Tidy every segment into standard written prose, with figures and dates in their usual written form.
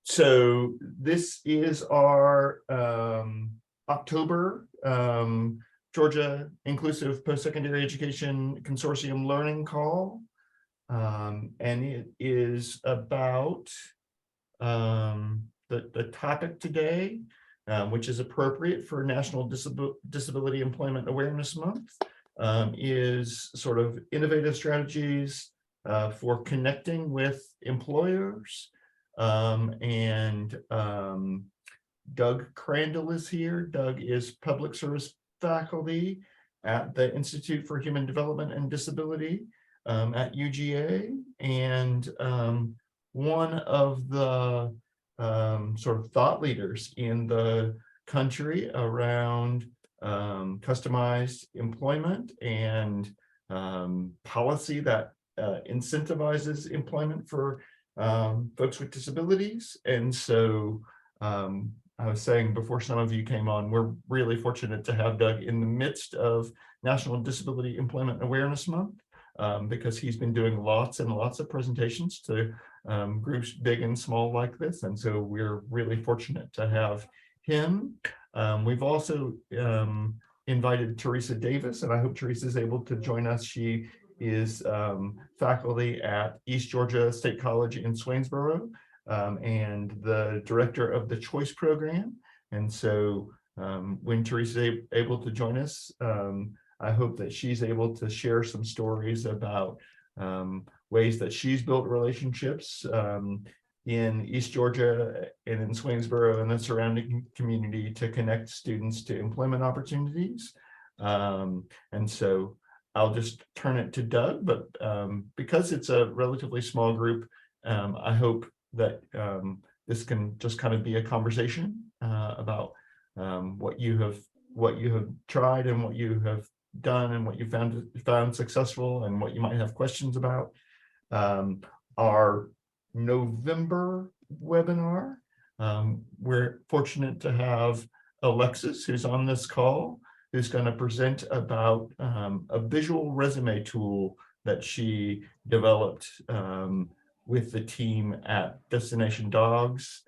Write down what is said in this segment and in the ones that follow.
So this is our October Georgia Inclusive Post-Secondary Education Consortium Learning Call. And it is about the topic today, which is appropriate for National Disability Employment Awareness Month, is sort of innovative strategies for connecting with employers. Doug Crandall is here. Doug is public service faculty at the Institute for Human Development and Disability at UGA, and one of the sort of thought leaders in the country around customized employment and policy that incentivizes employment for folks with disabilities. And so I was saying before some of you came on, we're really fortunate to have Doug in the midst of National Disability Employment Awareness Month, because he's been doing lots and lots of presentations to groups big and small like this. And so we're really fortunate to have him. We've also invited Teresa Davis, and I hope Teresa is able to join us. She is faculty at East Georgia State College in Swainsboro, and the director of the Choice Program. And so when Teresa is able to join us, I hope that she's able to share some stories about ways that she's built relationships in East Georgia and in Swainsboro and the surrounding community to connect students to employment opportunities. And so I'll just turn it to Doug, but because it's a relatively small group, I hope that this can just kind of be a conversation about what you have tried and what you have done and what you found successful and what you might have questions about. Our November webinar, we're fortunate to have Alexis, who's on this call, who's going to present about a visual resume tool that she developed with the team at Destination Dogs,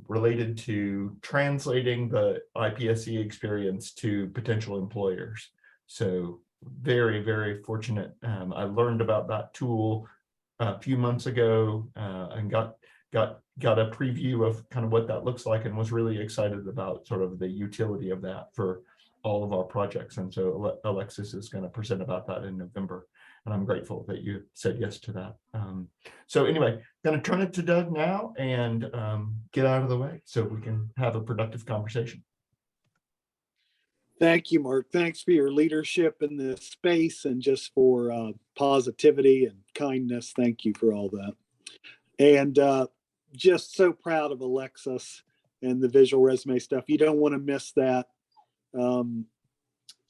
related to translating the IPSE experience to potential employers. So very, very fortunate. I learned about that tool a few months ago and got a preview of kind of what that looks like, and was really excited about sort of the utility of that for all of our projects. And so Alexis is going to present about that in November, and I'm grateful that you said yes to that. So anyway, going to turn it to Doug now and get out of the way so we can have a productive conversation. Thank you, Mark. Thanks for your leadership in this space and just for positivity and kindness. Thank you for all that. And just so proud of Alexis and the visual resume stuff. You don't want to miss that.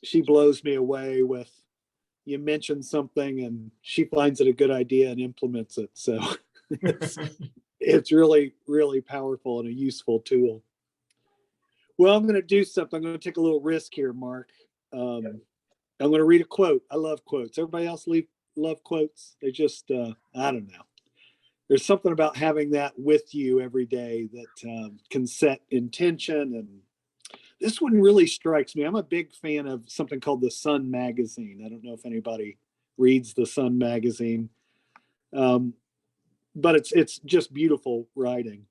She blows me away with, you mention something and she finds it a good idea and implements it. So it's really, really powerful and a useful tool. Well, I'm going to do something. I'm going to take a little risk here, Mark. I'm going to read a quote. I love quotes. Everybody else love quotes? They just, I don't know. There's something about having that with you every day that can set intention. And this one really strikes me. I'm a big fan of something called the Sun magazine. I don't know if anybody reads the Sun magazine, but it's just beautiful writing.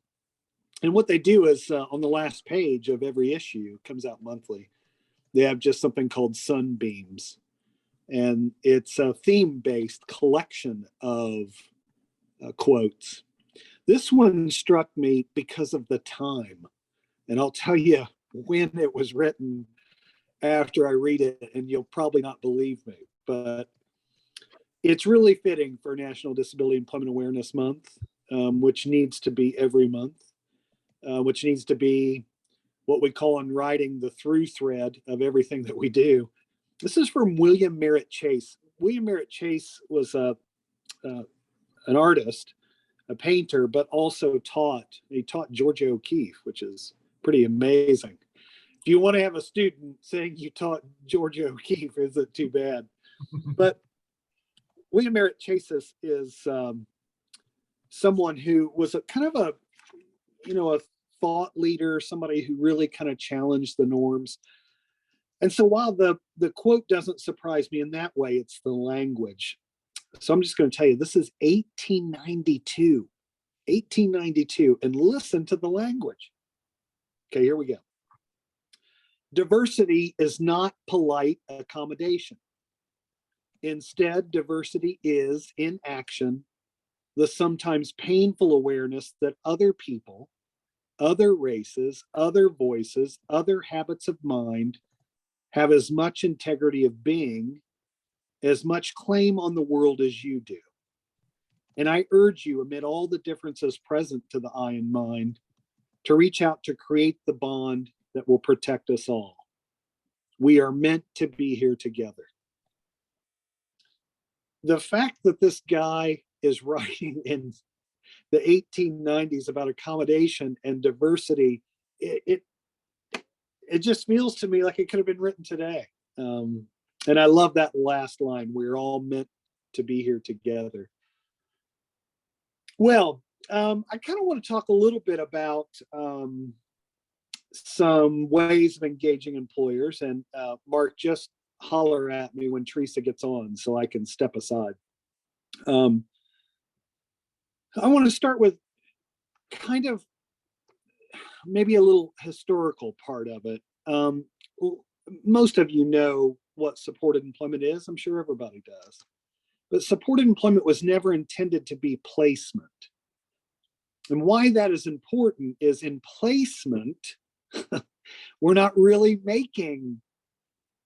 And what they do is on the last page of every issue, comes out monthly, they have just something called Sunbeams. And it's a theme-based collection of quotes. This one struck me because of the time. And I'll tell you when it was written after I read it, and you'll probably not believe me, but it's really fitting for National Disability Employment Awareness Month, which needs to be every month. Which needs to be what we call in writing the through thread of everything that we do. This is from William Merritt Chase. William Merritt Chase was an artist, a painter, but also he taught Georgia O'Keeffe, which is pretty amazing. If you want to have a student saying you taught Georgia O'Keeffe, isn't too bad. But William Merritt Chase is someone who was a kind of a, a thought leader, somebody who really kind of challenged the norms. And so while the quote doesn't surprise me in that way, it's the language. So I'm just going to tell you, this is 1892, and listen to the language. Okay, here we go. Diversity is not polite accommodation. Instead, diversity is, in action, the sometimes painful awareness that other people, other races, other voices, other habits of mind have as much integrity of being, as much claim on the world as you do. And I urge you, amid all the differences present to the eye and mind, to reach out to create the bond that will protect us all. We are meant to be here together. The fact that this guy is writing in the 1890s about accommodation and diversity, it just feels to me like it could have been written today. And I love that last line, we're all meant to be here together. Well, I kind of want to talk a little bit about some ways of engaging employers. And Mark, just holler at me when Teresa gets on so I can step aside. I want to start with kind of maybe a little historical part of it. Most of you know what supported employment is. I'm sure everybody does. But supported employment was never intended to be placement. And why that is important is in placement, we're not really making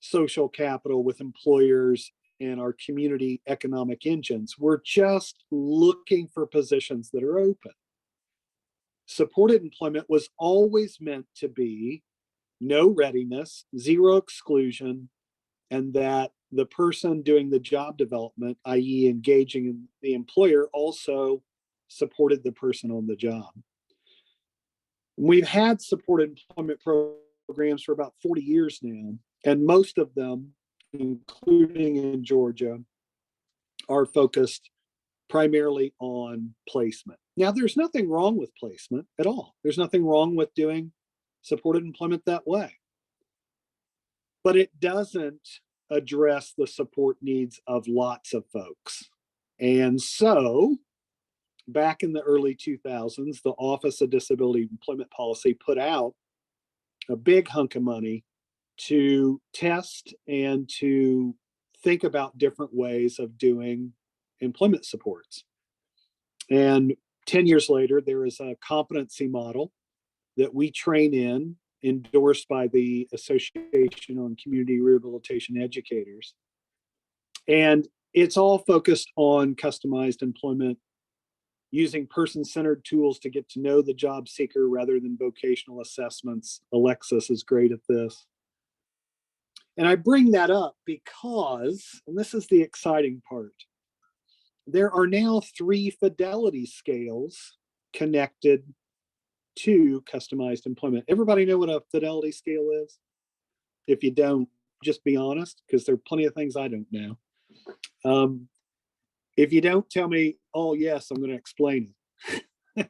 social capital with employers and our community economic engines. We're just looking for positions that are open. Supported employment was always meant to be no readiness, zero exclusion, and that the person doing the job development, i.e. engaging in the employer, also supported the person on the job. We've had supported employment programs for about 40 years now, and most of them, including in Georgia, are focused primarily on placement. Now, there's nothing wrong with placement at all. There's nothing wrong with doing supported employment that way. But it doesn't address the support needs of lots of folks. And so, back in the early 2000s, the Office of Disability Employment Policy put out a big hunk of money to test and to think about different ways of doing employment supports. And 10 years later, there is a competency model that we train in, endorsed by the Association on Community Rehabilitation Educators. And it's all focused on customized employment, using person-centered tools to get to know the job seeker rather than vocational assessments. Alexis is great at this. And I bring that up because, and this is the exciting part, there are now 3 fidelity scales connected to customized employment. Everybody know what a fidelity scale is? If you don't, just be honest, because there are plenty of things I don't know. If you don't tell me, oh yes, I'm going to explain it.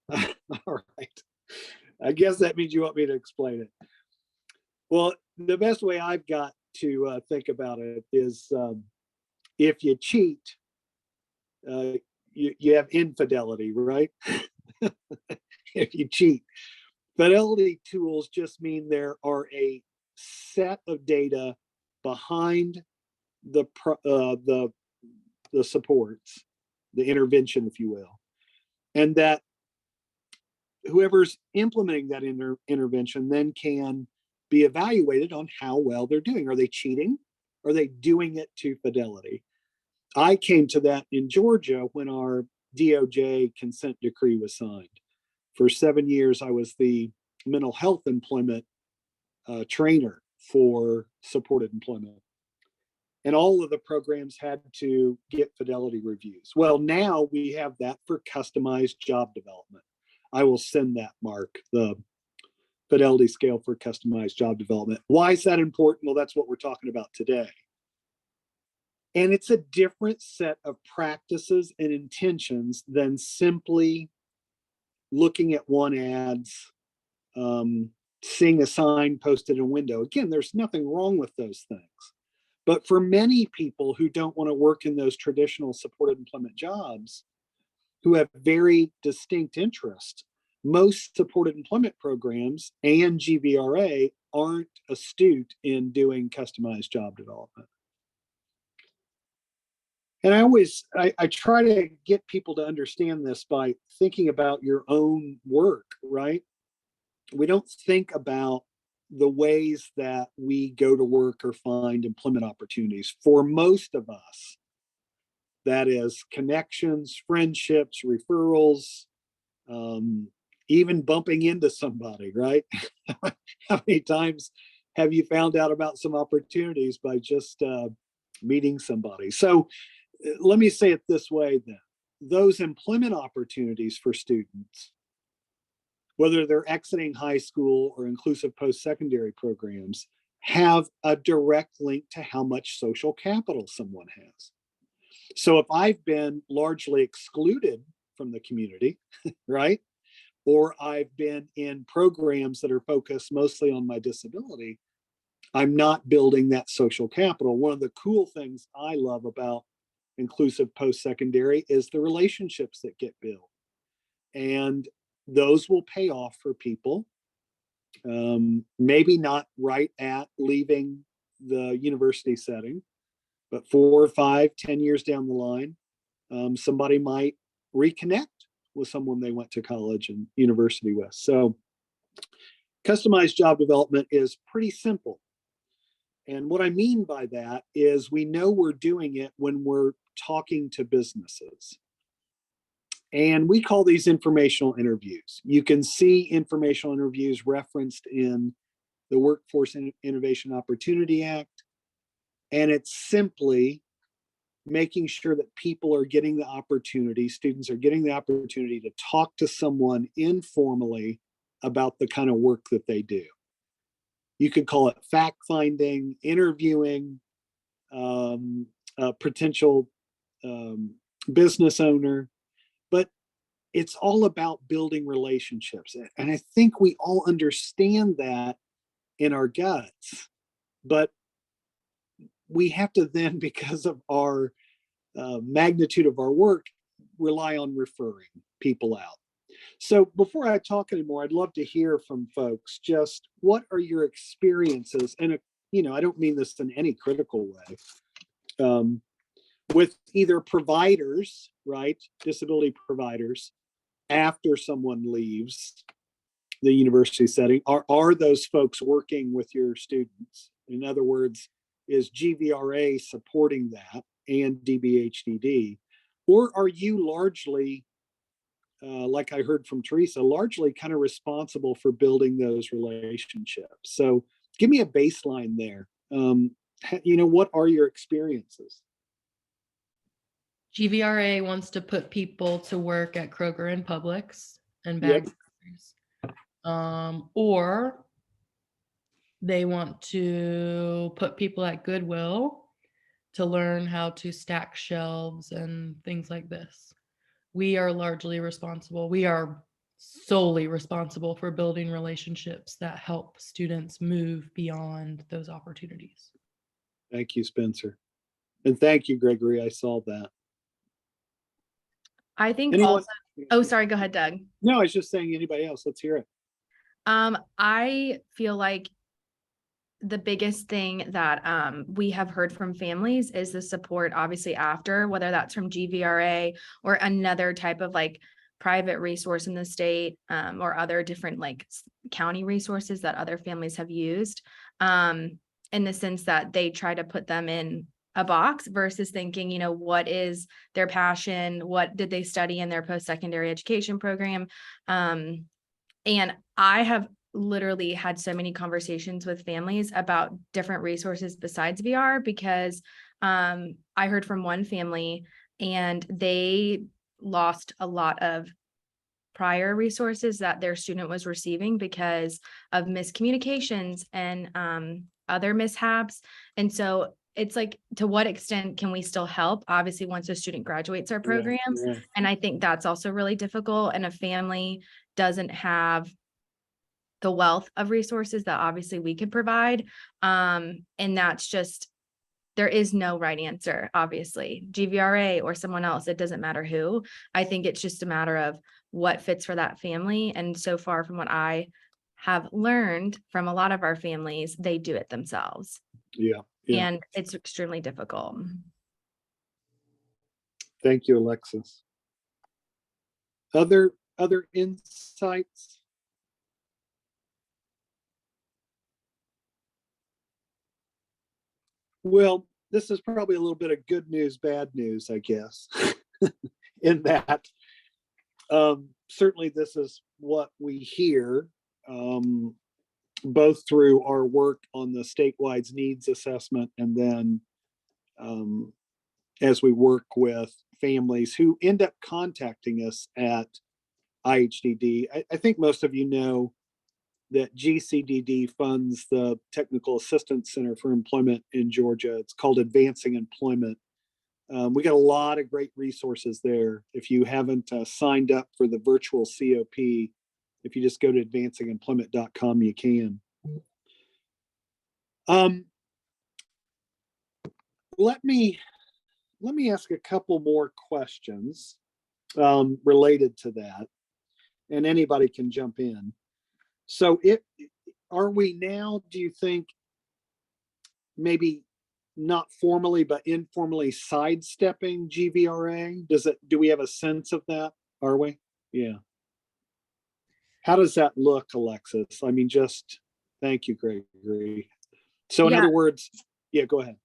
All right. I guess that means you want me to explain it. Well, the best way I've got to think about it is if you cheat, you have infidelity, right? If you cheat. Fidelity tools just mean there are a set of data behind the supports, the intervention, if you will, and that whoever's implementing that intervention then can be evaluated on how well they're doing. Are they cheating? Are they doing it to fidelity? I came to that in Georgia when our DOJ consent decree was signed. For 7 years, I was the mental health employment trainer for supported employment. And all of the programs had to get fidelity reviews. Well, now we have that for customized job development. I will send that, Mark, the fidelity scale for customized job development. Why is that important? Well, that's what we're talking about today. And it's a different set of practices and intentions than simply looking at one ads, seeing a sign posted in a window. Again, there's nothing wrong with those things. But for many people who don't want to work in those traditional supported employment jobs, who have very distinct interests, most supported employment programs and GVRA aren't astute in doing customized job development. And I try to get people to understand this by thinking about your own work, right? We don't think about the ways that we go to work or find employment opportunities. For most of us, that is connections, friendships, referrals, even bumping into somebody, right? How many times have you found out about some opportunities by just meeting somebody? So let me say it this way then. Those employment opportunities for students, whether they're exiting high school or inclusive post-secondary programs, have a direct link to how much social capital someone has. So if I've been largely excluded from the community, right? Or I've been in programs that are focused mostly on my disability, I'm not building that social capital. One of the cool things I love about inclusive post-secondary is the relationships that get built. And those will pay off for people. Maybe not right at leaving the university setting, but 4 or 5, 10 years down the line, somebody might reconnect with someone they went to college and university with. So customized job development is pretty simple. And what I mean by that is we know we're doing it when we're talking to businesses. And we call these informational interviews. You can see informational interviews referenced in the Workforce Innovation Opportunity Act. And it's simply making sure that people are getting the opportunity, students are getting the opportunity to talk to someone informally about the kind of work that they do. You could call it fact finding, interviewing, a potential business owner, but it's all about building relationships. And I think we all understand that in our guts, but we have to then, because of our magnitude of our work, rely on referring people out. So before I talk anymore, I'd love to hear from folks, just what are your experiences? And, I don't mean this in any critical way, with either providers, right? Disability providers, after someone leaves the university setting, are those folks working with your students? In other words, is GVRA supporting that and DBHDD? Or are you largely, like I heard from Teresa, largely kind of responsible for building those relationships? So give me a baseline there. What are your experiences? GVRA wants to put people to work at Kroger and Publix and Yep. bag or they want to put people at Goodwill to learn how to stack shelves and things like this. We are largely responsible. We are solely responsible for building relationships that help students move beyond those opportunities. Thank you, Spencer. And thank you, Gregory. I saw that. I think Anyone? also, oh, sorry, go ahead, Doug. No, I was just saying, anybody else? Let's hear it. I feel like the biggest thing that we have heard from families is the support, obviously, after, whether that's from GVRA or another type of like private resource in the state, or other different like county resources that other families have used, in the sense that they try to put them in a box versus thinking, what is their passion? What did they study in their post-secondary education program? And I have literally had so many conversations with families about different resources besides VR, because I heard from one family and they lost a lot of prior resources that their student was receiving because of miscommunications and other mishaps. And so it's like, to what extent can we still help? Obviously, once a student graduates our programs. Yeah. And I think that's also really difficult. And a family doesn't have the wealth of resources that obviously we could provide. And that's just, there is no right answer, obviously. GVRA or someone else, it doesn't matter who. I think it's just a matter of what fits for that family. And so far from what I have learned from a lot of our families, they do it themselves. Yeah. Yeah. And it's extremely difficult. Thank you, Alexis. Other insights? Well, this is probably a little bit of good news, bad news, I guess, in that certainly this is what we hear, both through our work on the statewide needs assessment and then as we work with families who end up contacting us at IHDD. I think most of you know that GCDD funds the Technical Assistance Center for Employment in Georgia. It's called Advancing Employment. We got a lot of great resources there. If you haven't signed up for the virtual COP, if you just go to advancingemployment.com, you can. Let me ask a couple more questions related to that, and anybody can jump in. So are we now, do you think, maybe not formally but informally sidestepping GVRA? Do we have a sense of that? Are we? Yeah. How does that look, Alexis? I mean, thank you, Gregory. So in Yeah. other words, yeah, go ahead.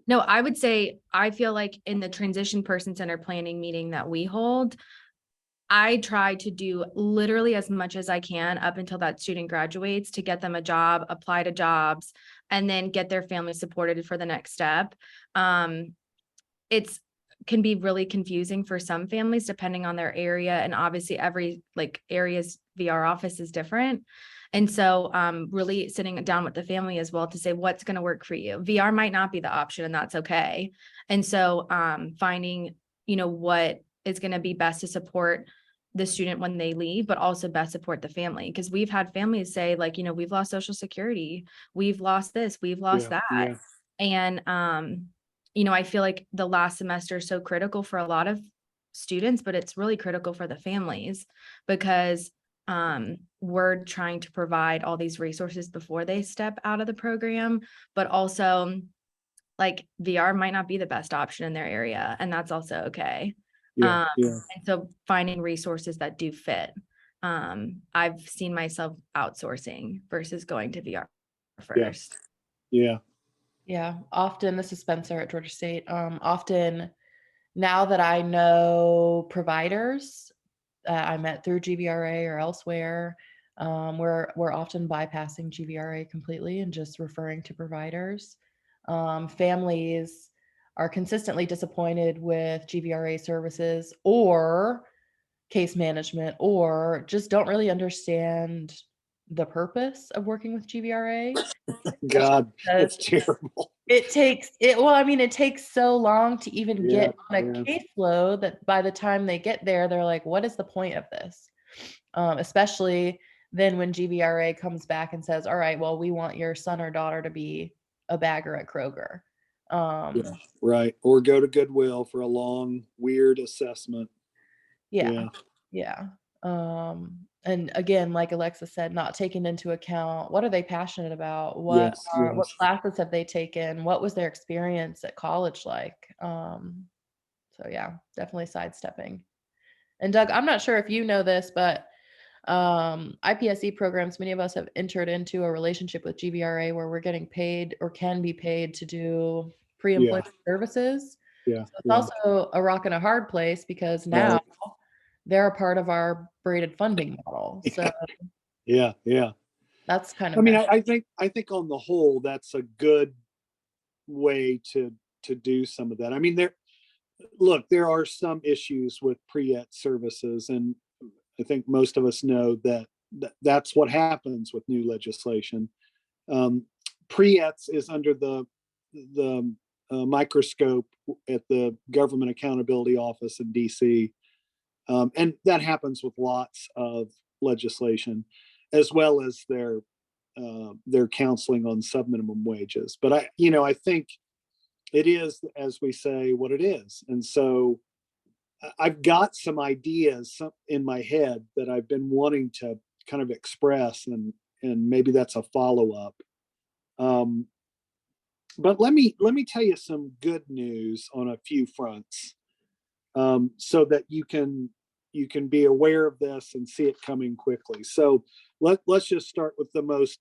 No, I would say, I feel like in the transition person center planning meeting that we hold, I try to do literally as much as I can up until that student graduates to get them a job, apply to jobs, and then get their family supported for the next step. It's can be really confusing for some families depending on their area. And obviously every area's VR office is different. And so really sitting down with the family as well to say what's going to work for you. VR might not be the option, and that's okay. And so finding, what is going to be best to support the student when they leave, but also best support the family. Because we've had families say we've lost Social Security, we've lost this, we've lost that. Yeah. And I feel like the last semester is so critical for a lot of students, but it's really critical for the families because we're trying to provide all these resources before they step out of the program, but also VR might not be the best option in their area, and that's also okay. Yeah. And so finding resources that do fit. I've seen myself outsourcing versus going to VR first. Yeah. Yeah, often, this is Spencer at Georgia State. Often now that I know providers I met through GVRA or elsewhere, we're often bypassing GVRA completely and just referring to providers. Families are consistently disappointed with GVRA services or case management, or just don't really understand the purpose of working with GVRA. God, that's terrible. It takes so long to even get on a caseload that by the time they get there, they're like, what is the point of this? Especially then when GVRA comes back and says, all right, well, we want your son or daughter to be a bagger at Kroger. Right. Or go to Goodwill for a long, weird assessment. Yeah. And again, like Alexa said, not taking into account what are they passionate about? What classes have they taken? What was their experience at college like? So yeah, definitely sidestepping. And Doug, I'm not sure if you know this, but IPSE programs, many of us have entered into a relationship with GVRA where we're getting paid or can be paid to do pre-employment services. Yeah. So it's also a rock and a hard place because now they're a part of our braided funding model. So yeah. that's kind of, I mean, I think on the whole, that's a good way to do some of that. I mean, there are some issues with pre-ET services, and I think most of us know that that's what happens with new legislation. Pre-ETs is under the microscope at the Government Accountability Office in DC. And that happens with lots of legislation, as well as their counseling on subminimum wages. But I think it is, as we say, what it is. And so I've got some ideas in my head that I've been wanting to kind of express, and maybe that's a follow-up. But let me tell you some good news on a few fronts, so that you can be aware of this and see it coming quickly. So let's just start with the most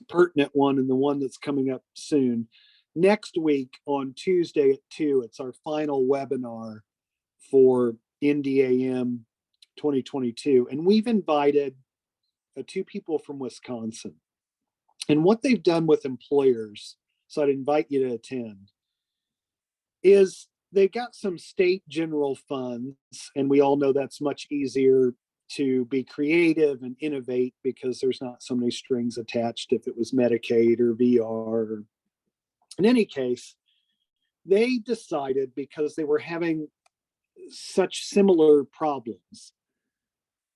pertinent one, and the one that's coming up soon. Next week on Tuesday at 2, it's our final webinar for NDAM 2022. And we've invited 2 people from Wisconsin. And what they've done with employers, so I'd invite you to attend, is they got some state general funds, and we all know that's much easier to be creative and innovate because there's not so many strings attached if it was Medicaid or VR. In any case, they decided, because they were having such similar problems,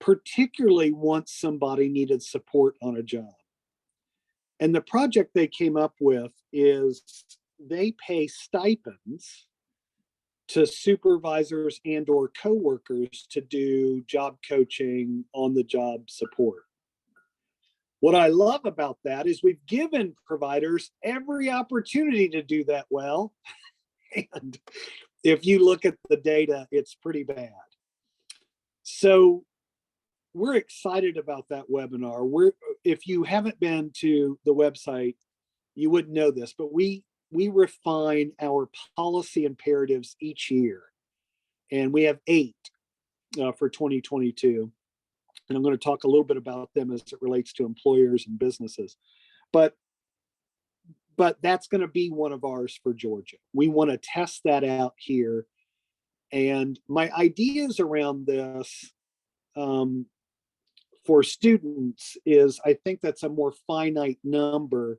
particularly once somebody needed support on a job. And the project they came up with is they pay stipends to supervisors and or coworkers to do job coaching, on the job support. What I love about that is we've given providers every opportunity to do that well. And if you look at the data, it's pretty bad. So we're excited about that webinar. If you haven't been to the website, you wouldn't know this, but we refine our policy imperatives each year. And we have 8 for 2022. And I'm going to talk a little bit about them as it relates to employers and businesses. But that's going to be one of ours for Georgia. We want to test that out here. And my ideas around this for students is, I think that's a more finite number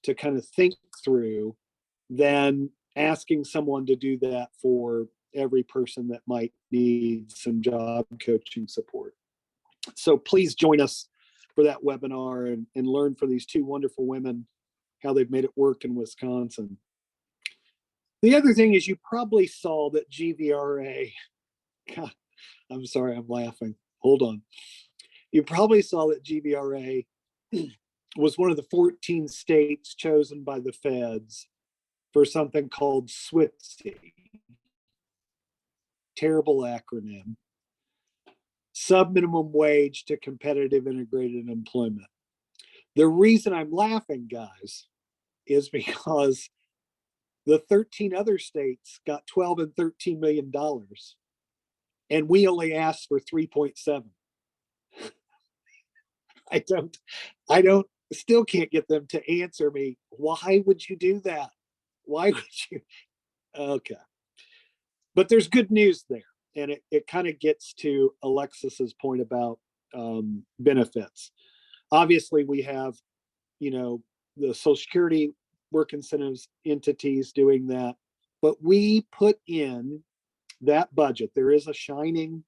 to kind of think through than asking someone to do that for every person that might need some job coaching support. So please join us for that webinar and learn from these 2 wonderful women how they've made it work in Wisconsin. The other thing is, you probably saw that GVRA, God, I'm sorry, I'm laughing. Hold on. You probably saw that GVRA was one of the 14 states chosen by the feds for something called SWITC. Terrible acronym. Subminimum wage to competitive integrated employment. The reason I'm laughing, guys, is because the 13 other states got $12 and $13 million, and we only asked for 3.7. Still can't get them to answer me. Why would you do that? Why would you? Okay. But there's good news there. And it kind of gets to Alexis's point about benefits. Obviously, we have, the Social Security work incentives entities doing that, but we put in that budget. There is a shining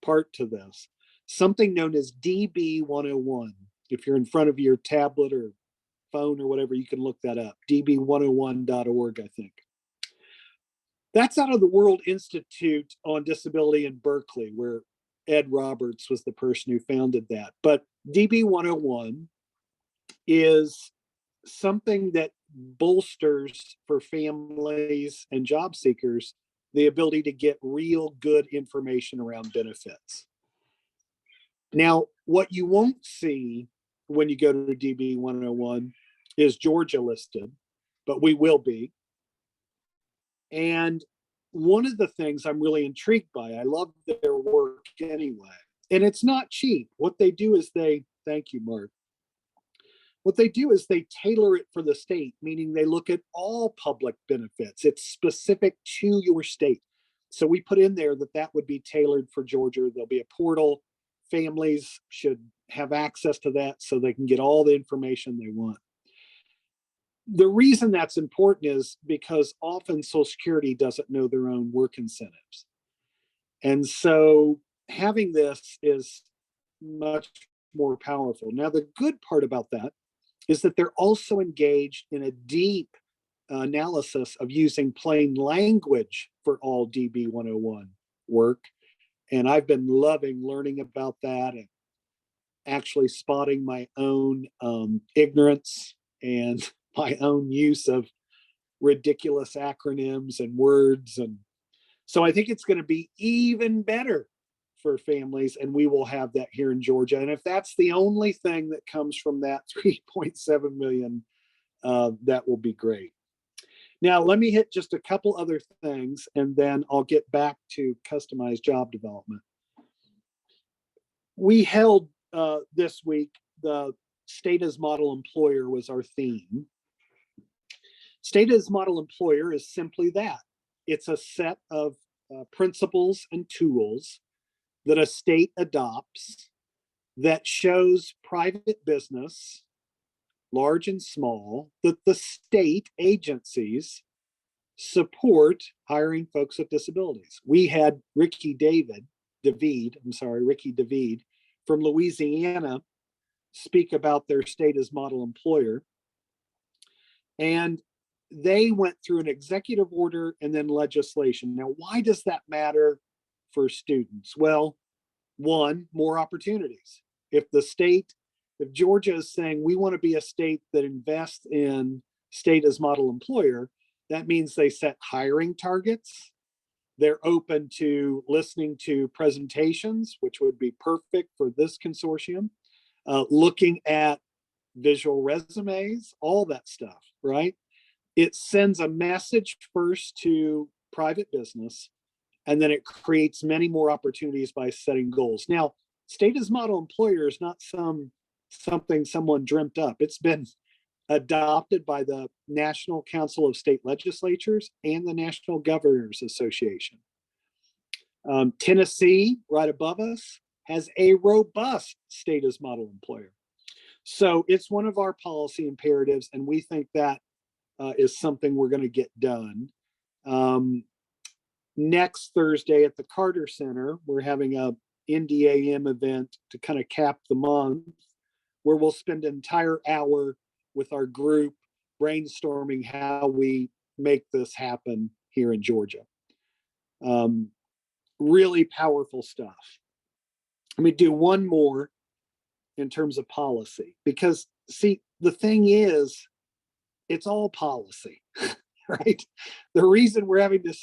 part to this, something known as DB 101. If you're in front of your tablet or phone or whatever, you can look that up. db101.org, I think. That's out of the World Institute on Disability in Berkeley, where Ed Roberts was the person who founded that. But DB 101 is something that bolsters for families and job seekers the ability to get real good information around benefits. Now, what you won't see when you go to DB 101 is Georgia listed, but we will be. And one of the things I'm really intrigued by, I love their work anyway, and it's not cheap. What they do is thank you, Mark. What they do is they tailor it for the state, meaning they look at all public benefits. It's specific to your state. So we put in there that would be tailored for Georgia. There'll be a portal. Families should have access to that so they can get all the information they want. The reason that's important is because often Social Security doesn't know their own work incentives. And so having this is much more powerful. Now, the good part about that is that they're also engaged in a deep analysis of using plain language for all DB 101 work. And I've been loving learning about that and actually spotting my own ignorance and my own use of ridiculous acronyms and words. And so I think it's going to be even better for families, and we will have that here in Georgia. And if that's the only thing that comes from that 3.7 million, that will be great. Now, let me hit just a couple other things, and then I'll get back to customized job development. We held this week, the State as Model Employer was our theme. State as Model Employer is simply that. It's a set of principles and tools that a state adopts that shows private business, large and small, that the state agencies support hiring folks with disabilities. We had Ricky David from Louisiana speak about their State as Model Employer. And they went through an executive order and then legislation. Now, why does that matter for students? Well, one, more opportunities. If Georgia is saying we want to be a state that invests in State as Model Employer, that means they set hiring targets. They're open to listening to presentations, which would be perfect for this consortium, looking at visual resumes, all that stuff, right? It sends a message first to private business, and then it creates many more opportunities by setting goals. Now, State as Model Employer is not something someone dreamt up. It's been adopted by the National Council of State Legislatures and the National Governors Association. Tennessee, right above us, has a robust State as Model Employer. So it's one of our policy imperatives, and we think that is something we're going to get done. Next Thursday at the Carter Center, we're having a NDAM event to kind of cap the month, where we'll spend an entire hour with our group brainstorming how we make this happen here in Georgia. Really powerful stuff. Let me do one more in terms of policy, because see, the thing is, it's all policy, right? The reason we're having to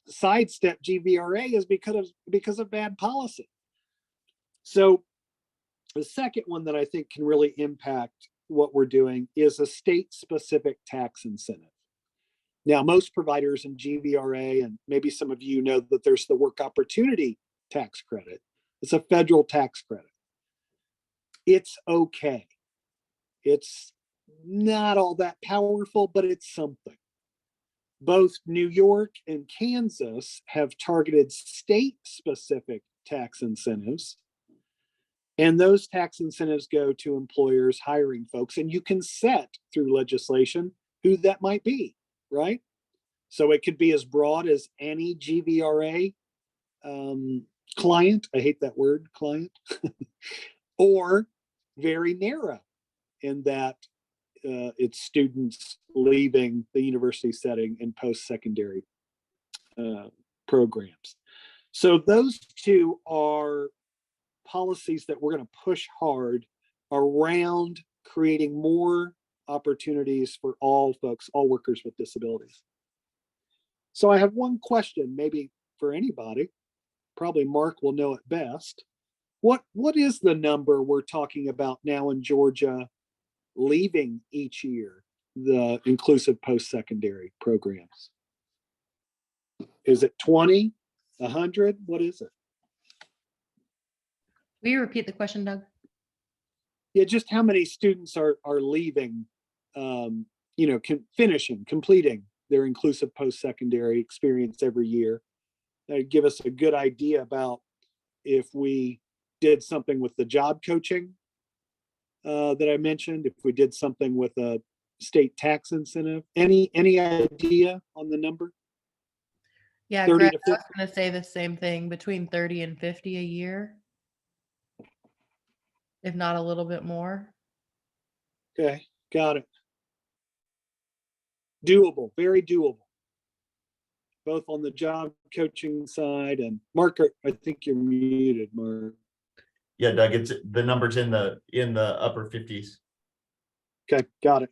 sidestep GVRA is because of bad policy. So the second one that I think can really impact what we're doing is a state-specific tax incentive. Now, most providers in GVRA, and maybe some of you know that there's the Work Opportunity Tax Credit. It's a federal tax credit. It's okay. It's not all that powerful, but it's something. Both New York and Kansas have targeted state-specific tax incentives. And those tax incentives go to employers hiring folks. And you can set through legislation who that might be, right? So it could be as broad as any GVRA client. I hate that word, client. Or very narrow in that it's students leaving the university setting in post-secondary programs. So those two are policies that we're going to push hard around creating more opportunities for all folks, all workers with disabilities. So I have one question, maybe for anybody. Probably Mark will know it best. What is the number we're talking about now in Georgia leaving each year the inclusive post-secondary programs? Is it 20, 100? What is it? Will you repeat the question, Doug? Yeah, just how many students are leaving, completing their inclusive post-secondary experience every year. That'd give us a good idea about if we did something with the job coaching that I mentioned, if we did something with a state tax incentive. Any idea on the number? Yeah, 30 Greg, to I was 50? gonna say the same thing, between 30 and 50 a year, if not a little bit more. Okay, got it. Doable, very doable. Both on the job coaching side and Mark, I think you're muted, Mark. Yeah, Doug, it's the numbers in the upper 50s. Okay, got it.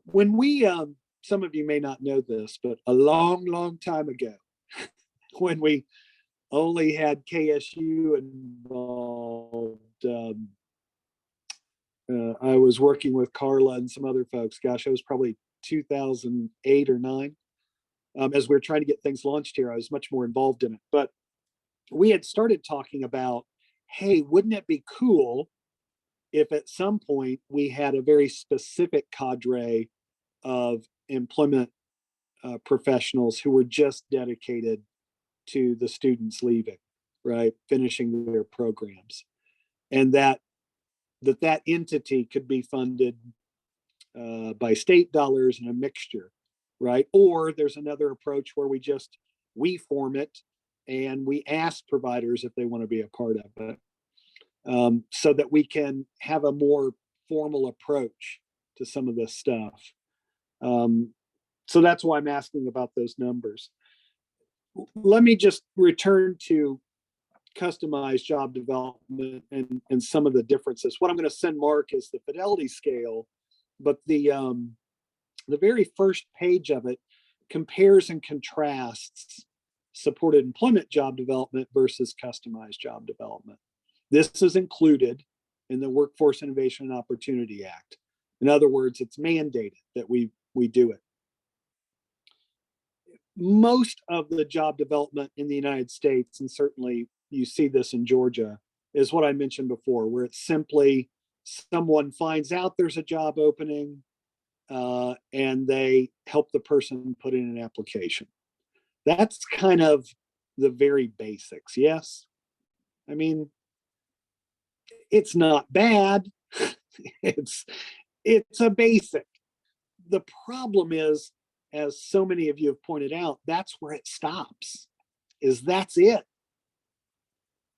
When we, some of you may not know this, but a long time ago, when we only had KSU involved, I was working with Carla and some other folks. Gosh, it was probably 2008 or 9. As we were trying to get things launched here, I was much more involved in it. But we had started talking about, hey, wouldn't it be cool if at some point we had a very specific cadre of employment professionals who were just dedicated to the students leaving, right, finishing their programs, and that entity could be funded by state dollars in a mixture, right? Or there's another approach where we form it and we ask providers if they want to be a part of it, so that we can have a more formal approach to some of this stuff. So that's why I'm asking about those numbers. Let me just return to customized job development and some of the differences. What I'm going to send Mark is the fidelity scale, but the very first page of it compares and contrasts supported employment job development versus customized job development. This is included in the Workforce Innovation and Opportunity Act. In other words, it's mandated that we do it. Most of the job development in the United States, and certainly you see this in Georgia, is what I mentioned before, where it's simply someone finds out there's a job opening, and they help the person put in an application. That's kind of the very basics. Yes. I mean, it's not bad. it's a basic. The problem is, as so many of you have pointed out, that's where it stops, that's it.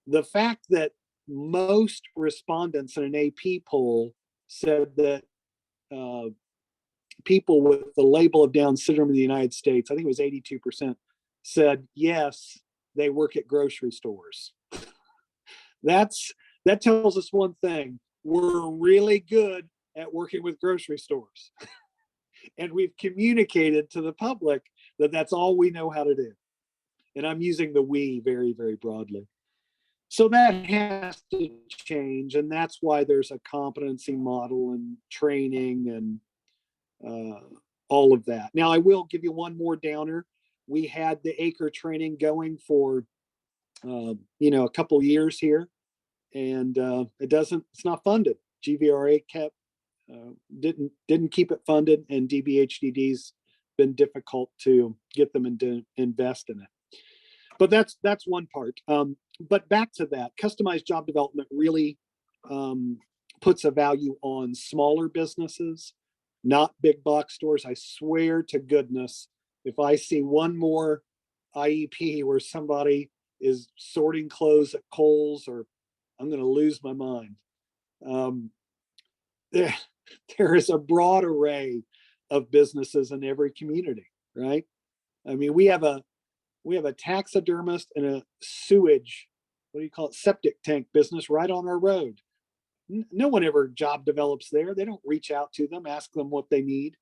The fact that most respondents in an AP poll said that people with the label of Down syndrome in the United States, I think it was 82%, said yes, they work at grocery stores. That tells us one thing: we're really good at working with grocery stores. And we've communicated to the public that that's all we know how to do. And I'm using the we very, very broadly. So that has to change. And that's why there's a competency model and training and all of that. Now, I will give you one more downer. We had the ACRE training going for, a couple of years here, and it's not funded. GVRA didn't keep it funded, and DBHDD's been difficult to get them to invest in it. But that's one part. But back to that, customized job development really puts a value on smaller businesses, not big box stores. I swear to goodness, if I see one more IEP where somebody is sorting clothes at Kohl's, or I'm going to lose my mind. There is a broad array of businesses in every community, right? I mean, we have a taxidermist and a sewage, what do you call it, septic tank business right on our road. No one ever job develops there. They don't reach out to them, ask them what they need.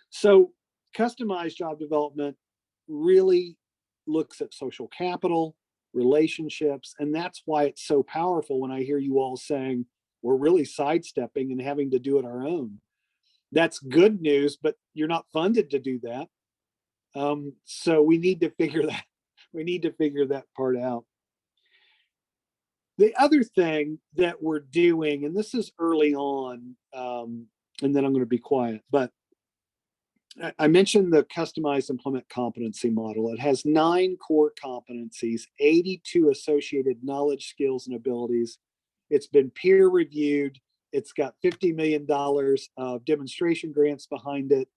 So customized job development really looks at social capital, relationships, and that's why it's so powerful when I hear you all saying we're really sidestepping and having to do it our own. That's good news, but you're not funded to do that. So we need to figure that part out. The other thing that we're doing, and this is early on, and then I'm going to be quiet, but I mentioned the customized implement competency model. It has 9 core competencies, 82 associated knowledge, skills, and abilities. It's been peer reviewed. It's got $50 million of demonstration grants behind it.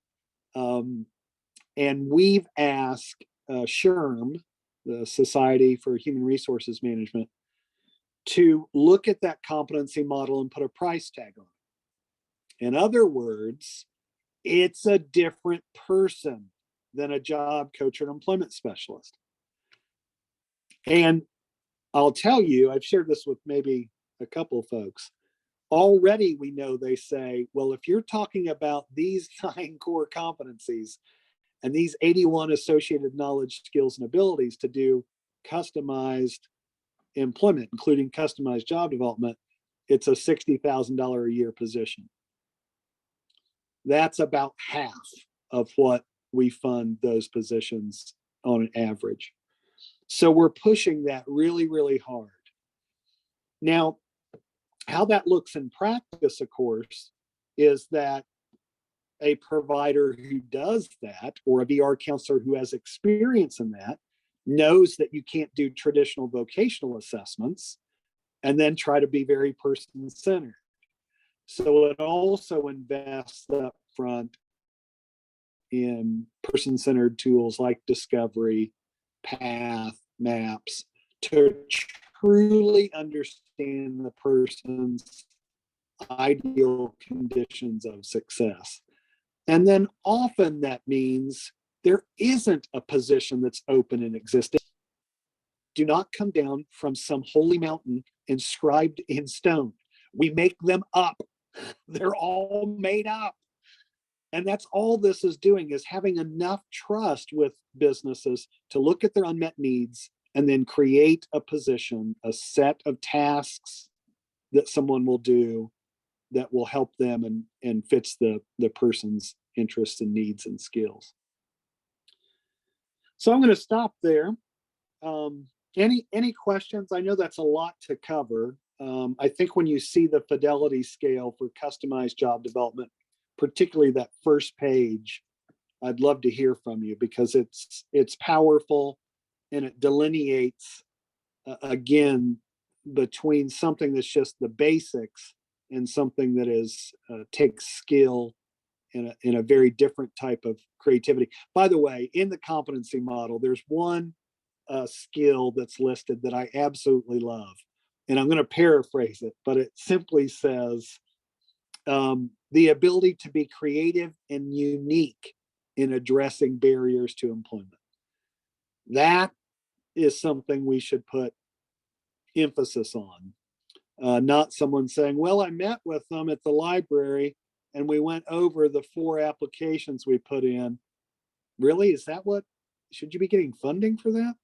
And we've asked SHRM, the Society for Human Resources Management, to look at that competency model and put a price tag on it. In other words, it's a different person than a job coach or an employment specialist. And I'll tell you, I've shared this with maybe a couple of folks. Already we know they say, well, if you're talking about these 9 core competencies and these 81 associated knowledge, skills, and abilities to do customized employment, including customized job development, it's a $60,000 a year position. That's about half of what we fund those positions on an average. So we're pushing that really, really hard. Now, how that looks in practice, of course, is that a provider who does that, or a VR counselor who has experience in that, knows that you can't do traditional vocational assessments and then try to be very person-centered. So it also invests up front in person-centered tools like discovery, path, maps, to truly understand the person's ideal conditions of success. And then often that means there isn't a position that's open and existing. Do not come down from some holy mountain inscribed in stone. We make them up. They're all made up. And that's all this is doing, is having enough trust with businesses to look at their unmet needs and then create a position, a set of tasks that someone will do that will help them and fits the person's interests and needs and skills. So I'm going to stop there. Any questions? I know that's a lot to cover. I think when you see the fidelity scale for customized job development, particularly that first page, I'd love to hear from you, because it's powerful and it delineates again between something that's just the basics and something that is takes skill in a very different type of creativity. By the way, in the competency model, there's one skill that's listed that I absolutely love, and I'm going to paraphrase it, but it simply says the ability to be creative and unique in addressing barriers to employment. That is something we should put emphasis on. Not someone saying, well, I met with them at the library and we went over the 4 applications we put in. Really? Is that what, should you be getting funding for that?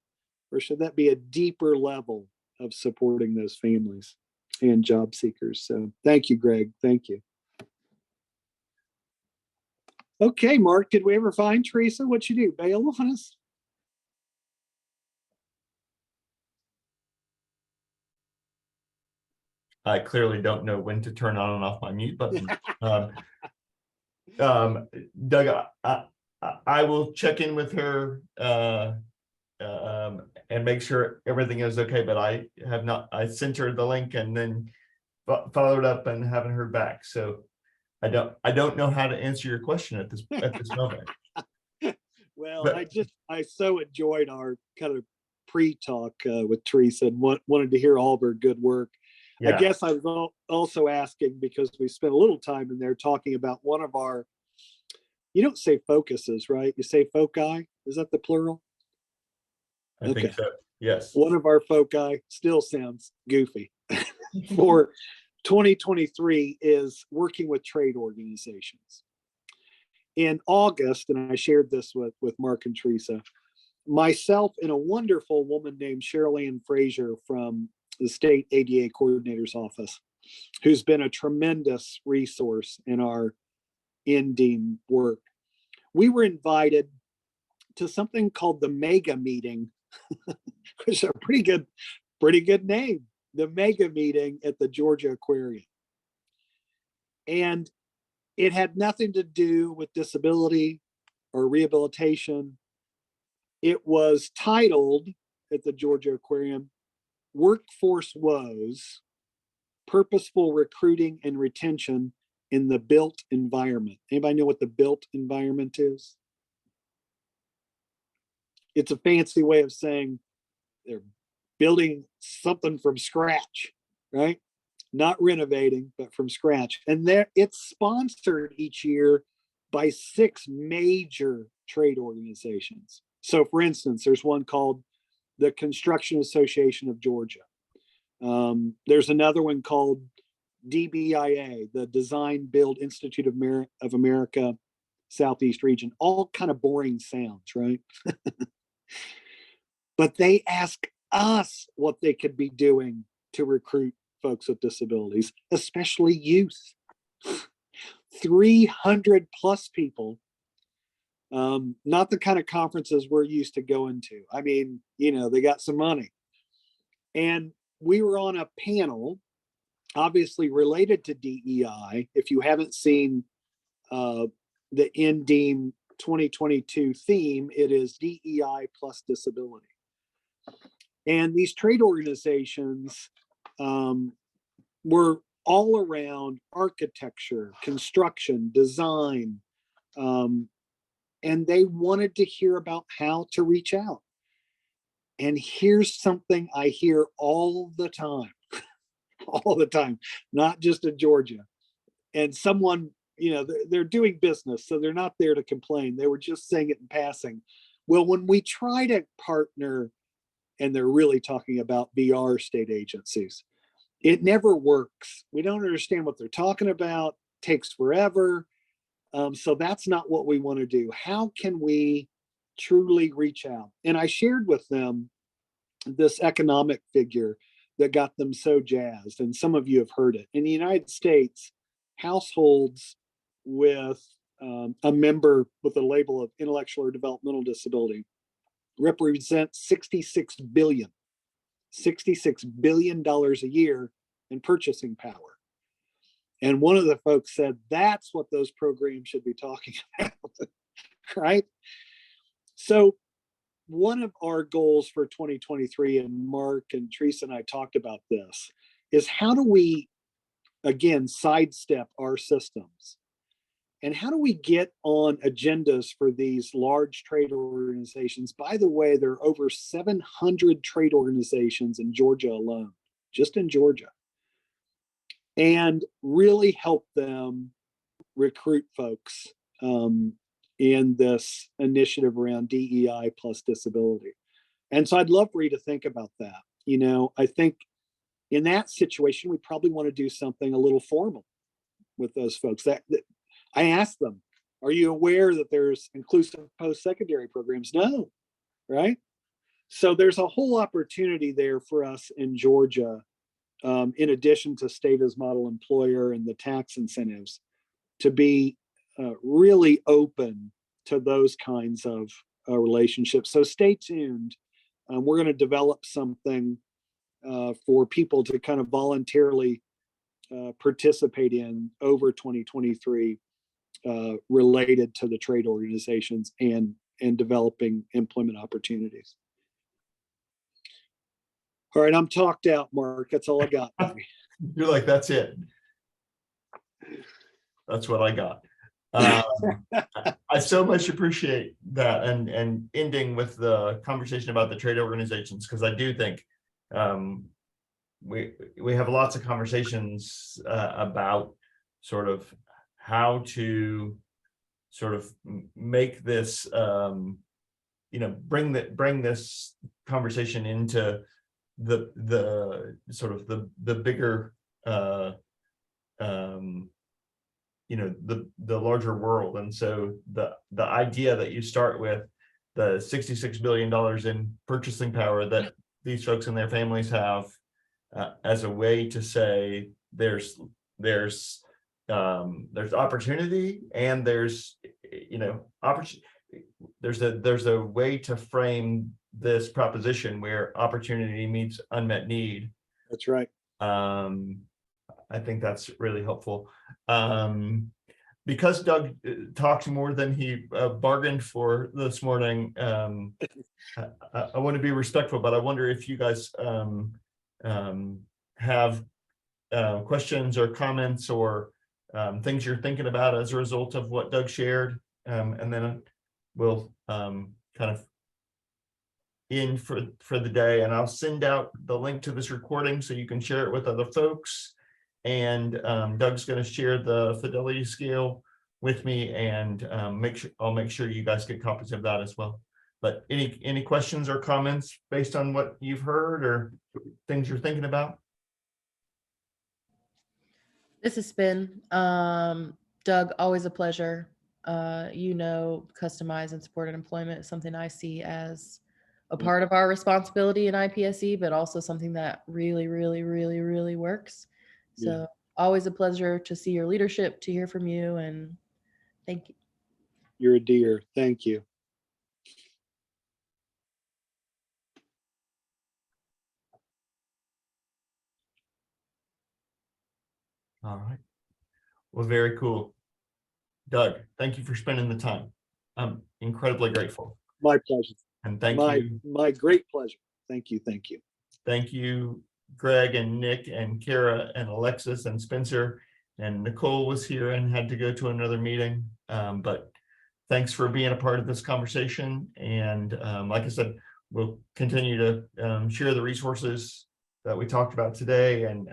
Or should that be a deeper level of supporting those families and job seekers? So thank you, Greg. Thank you. Okay, Mark, did we ever find Teresa? What'd you do? Bail on us? I clearly don't know when to turn on and off my mute button. Doug, I will check in with her and make sure everything is okay, but I have not, I sent her the link and then followed up and haven't heard back. So I don't know how to answer your question at this moment. Well, But I so enjoyed our kind of pre-talk with Teresa and wanted to hear all of her good work. yeah. I guess I was also asking because we spent a little time in there talking about one of our, you don't say focuses, right? You say foci. Is that the plural? I think so. Yes. One of our foci, still sounds goofy, for 2023 is working with trade organizations. In August, and I shared this with Mark and Teresa, myself and a wonderful woman named Cheryl Ann Frazier from the state ADA coordinator's office, who's been a tremendous resource in our ending work. We were invited to something called the Mega Meeting, which is a pretty good name, the Mega Meeting at the Georgia Aquarium. And it had nothing to do with disability or rehabilitation. It was titled at the Georgia Aquarium, Workforce Woes, purposeful recruiting and retention in the built environment. Anybody know what the built environment is? It's a fancy way of saying they're building something from scratch, right? Not renovating, but from scratch. And it's sponsored each year by 6 major trade organizations. So for instance, there's one called the Construction Association of Georgia. There's another one called DBIA, the Design Build Institute of America Southeast Region. All kind of boring sounds, right? But they ask us what they could be doing to recruit folks with disabilities, especially youth. 300 plus people. Not the kind of conferences we're used to going to. I mean, they got some money. And we were on a panel, obviously related to DEI. If you haven't seen the NDEAM 2022 theme, it is DEI plus disability. And these trade organizations were all around architecture, construction, design, and they wanted to hear about how to reach out. And here's something I hear all the time, all the time, not just in Georgia. And someone, they're doing business, so they're not there to complain. They were just saying it in passing. Well, when we try to partner, and they're really talking about VR state agencies, it never works. We don't understand what they're talking about, takes forever. So that's not what we want to do. How can we truly reach out? And I shared with them this economic figure that got them so jazzed. And some of you have heard it. In the United States, households with a member with a label of intellectual or developmental disability represent $66 billion a year in purchasing power. And one of the folks said, that's what those programs should be talking about, right? So one of our goals for 2023, and Mark and Teresa and I talked about this, is how do we, again, sidestep our systems? And how do we get on agendas for these large trade organizations? By the way, there are over 700 trade organizations in Georgia alone, just in Georgia. And really help them recruit folks in this initiative around DEI plus disability. And so I'd love for you to think about that. I think in that situation, we probably want to do something a little formal with those folks. That I asked them, are you aware that there's inclusive post-secondary programs? No, right? So there's a whole opportunity there for us in Georgia, in addition to state as model employer and the tax incentives, to be really open to those kinds of relationships. So stay tuned. We're going to develop something for people to kind of voluntarily participate in over 2023 related to the trade organizations and developing employment opportunities. All right, I'm talked out, Mark. That's all I got. You're like, that's it. That's what I got. I so much appreciate that, and ending with the conversation about the trade organizations, because I do think we have lots of conversations about sort of how to sort of make this bring this conversation into the sort of the bigger the larger world. And so the idea that you start with the $66 billion in purchasing power that these folks and their families have as a way to say there's opportunity, and there's a way to frame this proposition where opportunity meets unmet need. That's right. I think that's really helpful. Because Doug talked more than he bargained for this morning, I want to be respectful, but I wonder if you guys have questions or comments or things you're thinking about as a result of what Doug shared. And then we'll kind of in for the day, and I'll send out the link to this recording so you can share it with other folks. And Doug's going to share the fidelity scale with me, and I'll make sure you guys get copies of that as well. But any questions or comments based on what you've heard or things you're thinking about? This has been Doug, always a pleasure. Customize and supported employment is something I see as a part of our responsibility in IPSE, but also something that really, really, really, really works. So always a pleasure to see your leadership, to hear from you, and thank you. You're a dear. Thank you. All right. Well, very cool. Doug, thank you for spending the time. I'm incredibly grateful. My pleasure. And thank you. My great pleasure. Thank you. Thank you. Thank you, Greg and Nick and Kara and Alexis and Spencer. And Nicole was here and had to go to another meeting. But thanks for being a part of this conversation. And like I said, we'll continue to share the resources that we talked about today and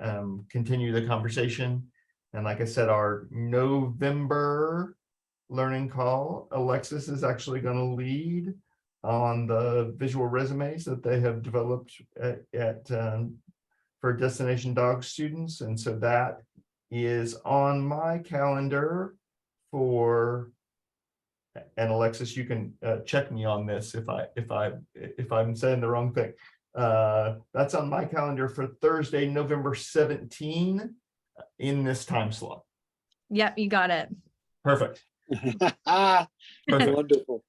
continue the conversation. And like I said, our November learning call, Alexis is actually going to lead on the visual resumes that they have developed for Destination Dog students. And so that is on my calendar for, and Alexis, you can check me on this if I'm saying the wrong thing. That's on my calendar for Thursday, November 17 in this time slot. Yep, you got it. Perfect. Perfect. Wonderful.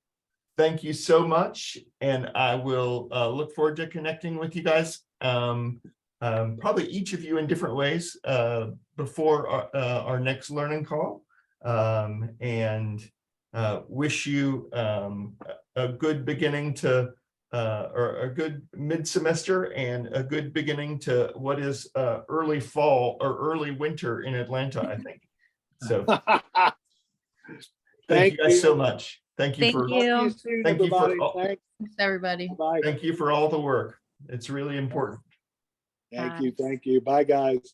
Thank you so much. And I will look forward to connecting with you guys, probably each of you in different ways before our next learning call. And wish you a good beginning to or a good mid-semester and a good beginning to what is early fall or early winter in Atlanta, I think. So thank you guys so much. Thank you Thank for you. Talk to you soon, Thank you for everybody. all- Thanks. Thanks, everybody. Bye. thank you for all the work. It's really important. Thank you. Thank you. Bye, guys.